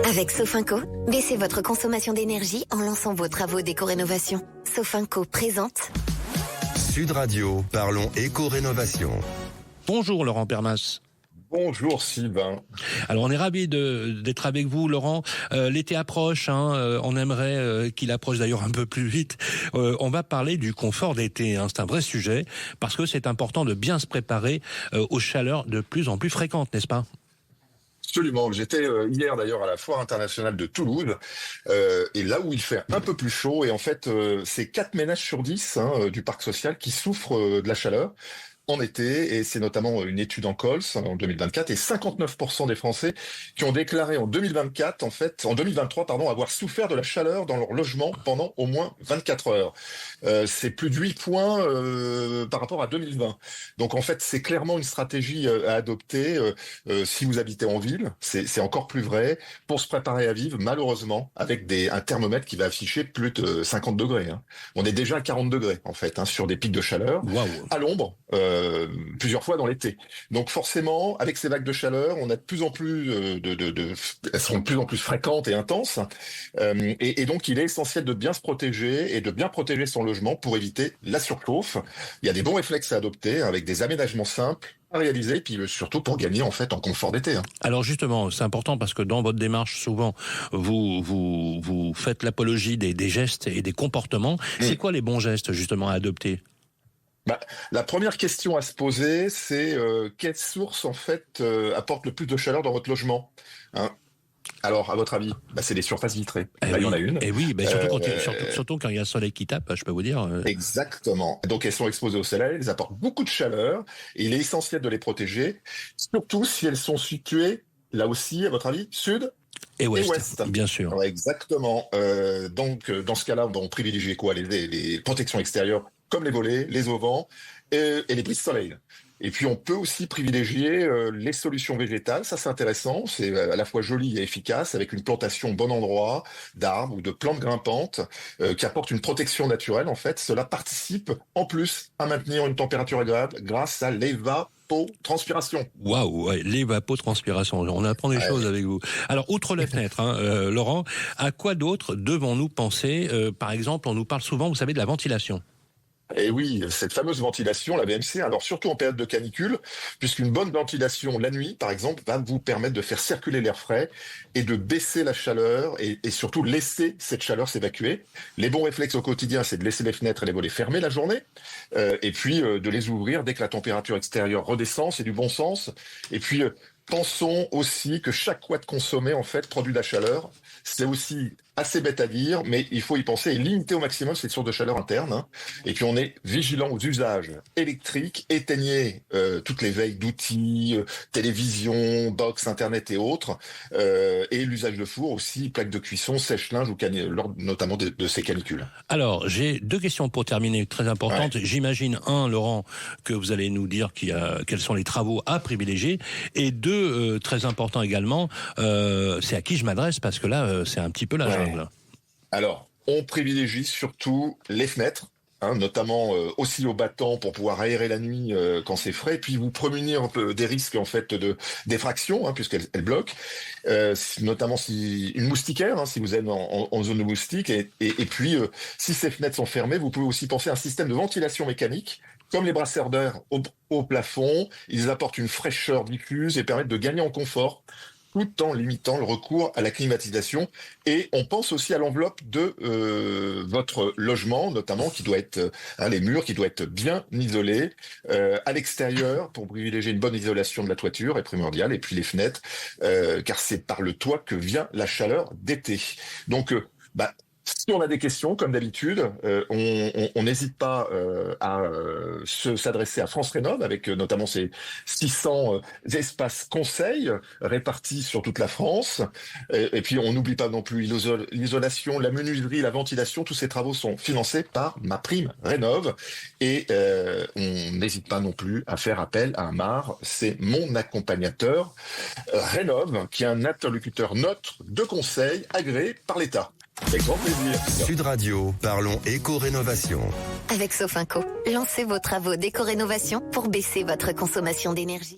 Avec Sofinco, baissez votre consommation d'énergie en lançant vos travaux d'éco-rénovation. Sofinco présente Sud Radio, parlons éco-rénovation. Bonjour Laurent Permas. Bonjour Sylvain. Alors on est ravis d'être avec vous Laurent. L'été approche, on aimerait qu'il approche d'ailleurs un peu plus vite. On va parler du confort d'été, c'est un vrai sujet, parce que c'est important de bien se préparer aux chaleurs de plus en plus fréquentes, n'est-ce pas ? Absolument. J'étais hier d'ailleurs à la Foire internationale de Toulouse, et là où il fait un peu plus chaud, et en fait c'est 4 ménages sur 10 du parc social qui souffrent de la chaleur en été, et c'est notamment une étude en Cols en 2024, et 59% des Français qui ont déclaré en 2023, avoir souffert de la chaleur dans leur logement pendant au moins 24 heures. C'est plus de 8 points par rapport à 2020. Donc en fait, c'est clairement une stratégie à adopter si vous habitez en ville. C'est encore plus vrai pour se préparer à vivre, malheureusement, avec un thermomètre qui va afficher plus de 50 degrés. On est déjà à 40 degrés, en fait, sur des pics de chaleur, à l'ombre, plusieurs fois dans l'été. Donc forcément, avec ces vagues de chaleur, on a de plus en plus elles seront de plus en plus fréquentes et intenses. Et donc, il est essentiel de bien se protéger et de bien protéger son logement pour éviter la surchauffe. Il y a des bons réflexes à adopter avec des aménagements simples à réaliser, puis surtout pour gagner en confort d'été. Alors justement, c'est important parce que dans votre démarche, souvent, vous faites l'apologie des gestes et des comportements. C'est quoi les bons gestes justement à adopter ? La première question à se poser, c'est quelle source apporte le plus de chaleur dans votre logement, Alors, à votre avis, c'est les surfaces vitrées. Il y en a une. Et oui, surtout quand il y a le soleil qui tape, je peux vous dire. Exactement. Donc, elles sont exposées au soleil, elles apportent beaucoup de chaleur, et il est essentiel de les protéger, surtout si elles sont situées, là aussi, à votre avis, sud et ouest. Bien sûr. Ouais, exactement. Donc, dans ce cas-là, on privilégie quoi ? Les protections extérieures, comme les volets, les auvents et les brise-soleil. Et puis on peut aussi privilégier les solutions végétales, ça c'est intéressant, c'est à la fois joli et efficace, avec une plantation au bon endroit, d'arbres ou de plantes grimpantes, qui apportent une protection naturelle en fait. Cela participe en plus à maintenir une température agréable grâce à l'évapotranspiration. Waouh, l'évapotranspiration, on apprend des choses avec vous. Alors, outre les fenêtres, Laurent, à quoi d'autre devons-nous penser ? Par exemple, on nous parle souvent, vous savez, de la ventilation. Et oui, cette fameuse ventilation, la VMC, alors surtout en période de canicule, puisqu'une bonne ventilation la nuit, par exemple, va vous permettre de faire circuler l'air frais et de baisser la chaleur et surtout laisser cette chaleur s'évacuer. Les bons réflexes au quotidien, c'est de laisser les fenêtres et les volets fermés la journée, et puis de les ouvrir dès que la température extérieure redescend, c'est du bon sens. Et puis pensons aussi que chaque watt consommé produit de la chaleur. C'est aussi assez bête à dire, mais il faut y penser et limiter au maximum cette source de chaleur interne. Et puis on est vigilant aux usages électriques, éteignez toutes les veilles d'outils, télévision, box, internet et autres, et l'usage de four aussi, plaques de cuisson, sèche-linge ou lors notamment de ces canicules. Alors j'ai 2 questions pour terminer très importantes. Ouais. J'imagine Laurent, que vous allez nous dire quels sont les travaux à privilégier, et 2 très importants également, c'est à qui je m'adresse parce que là c'est un petit peu la jungle. Alors, on privilégie surtout les fenêtres, notamment aussi au battant pour pouvoir aérer la nuit quand c'est frais, et puis vous prémunir un peu des risques de d'effraction, puisqu'elle bloque, notamment si une moustiquaire, si vous êtes en zone de moustique, et puis si ces fenêtres sont fermées, vous pouvez aussi penser à un système de ventilation mécanique, comme les brasseurs d'air au plafond. Ils apportent une fraîcheur diffuse et permettent de gagner en confort, tout en limitant le recours à la climatisation. Et on pense aussi à l'enveloppe de votre logement, notamment, qui doit être, les murs, qui doit être bien isolés. À l'extérieur, pour privilégier une bonne isolation de la toiture est primordial, et puis les fenêtres, car c'est par le toit que vient la chaleur d'été. Donc, si on a des questions, comme d'habitude, on n'hésite pas à s'adresser à France Rénov', avec notamment ces 600 espaces conseils répartis sur toute la France. Et puis on n'oublie pas non plus l'isolation, la menuiserie, la ventilation. Tous ces travaux sont financés par MaPrimeRénov'. Et on n'hésite pas non plus à faire appel à Amar, c'est mon accompagnateur Rénov', qui est un interlocuteur neutre de conseil agréé par l'État. Avec grand plaisir. Sud Radio, parlons éco-rénovation. Avec Sofinco, lancez vos travaux d'éco-rénovation pour baisser votre consommation d'énergie.